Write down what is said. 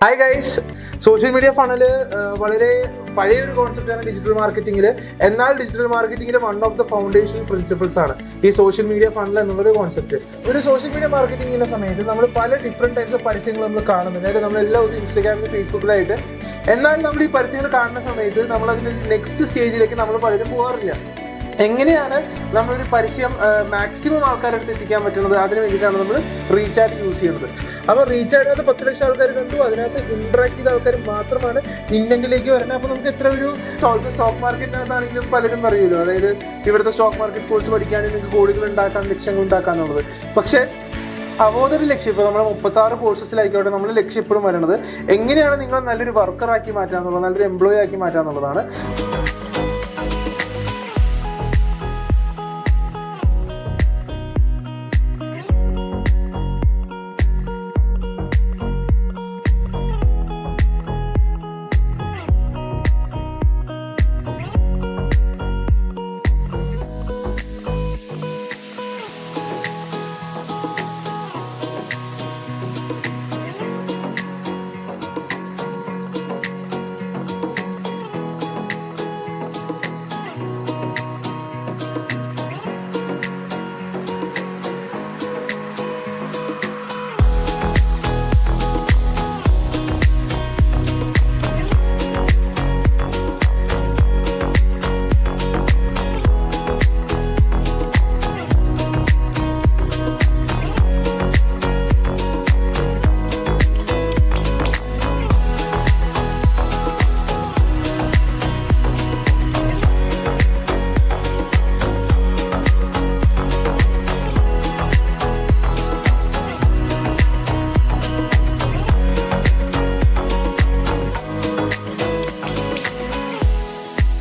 Hi guys, social media funnel വളരെ പഴയൊരു കോൺസെപ്റ്റാണ് digital മാർക്കറ്റിംഗിൽ. എന്നാൽ ഡിജിറ്റൽ മാർക്കറ്റിംഗിലെ one of the foundation principles ആണ് ഈ സോഷ്യൽ മീഡിയ ഫണ്ണൽ എന്നുള്ളൊരു കോൺസെപ്റ്റ്. ഒരു സോഷ്യൽ മീഡിയ മാർക്കറ്റിംഗിന്റെ സമയത്ത് നമ്മൾ പല ഡിഫറെന്റ് ടൈപ്സ് ഓഫ് പരസ്യങ്ങൾ നമ്മൾ കാണുന്നുണ്ട്. അതായത് നമ്മൾ എല്ലാ ദിവസവും ഇൻസ്റ്റാഗ്രാമിലും ഫേസ്ബുക്കിലായിട്ട്. എന്നാൽ നമ്മൾ ഈ പരസ്യങ്ങൾ കാണുന്ന സമയത്ത് നമ്മൾ അതിന്റെ നെക്സ്റ്റ് സ്റ്റേജിലേക്ക് നമ്മൾ പലരും പോകാറില്ല. എങ്ങനെയാണ് നമ്മളൊരു പരസ്യം മാക്സിമം ആൾക്കാരുടെ എത്തിക്കാൻ പറ്റുന്നത്? അതിന് വേണ്ടിയിട്ടാണ് നമ്മൾ റീചാർജ് യൂസ് ചെയ്യുന്നത്. അപ്പോൾ റീചാർജ് 10 ലക്ഷം ആൾക്കാർ കണ്ടു, അതിനകത്ത് ഇന്ററാക്ട് ചെയ്ത ആൾക്കാർ മാത്രമാണ് ഇൻവെന്റിലേക്ക് വരുന്നത്. അപ്പോൾ നമുക്ക് എത്ര ഒരു സ്റ്റോക്ക് മാർക്കറ്റിനകത്താണെങ്കിലും പലരും പറയുമല്ലോ, അതായത് ഇവിടുത്തെ സ്റ്റോക്ക് മാർക്കറ്റ് കോഴ്സ് പഠിക്കുകയാണെങ്കിൽ നിങ്ങൾക്ക് കോടികൾ ഉണ്ടാക്കാൻ, ലക്ഷങ്ങൾ ഉണ്ടാക്കാന്നുള്ളത്. പക്ഷേ അവോധൊരു ലക്ഷ്യം, ഇപ്പോൾ നമ്മൾ 36 കോഴ്സസിലായിക്കോട്ടെ, നമ്മൾ ലക്ഷ്യം എപ്പോഴും വരുന്നത് എങ്ങനെയാണ് നിങ്ങൾ നല്ലൊരു വർക്കറാക്കി മാറ്റാന്നുള്ളത്, നല്ലൊരു എംപ്ലോയി ആക്കി മാറ്റാന്നുള്ളതാണ്.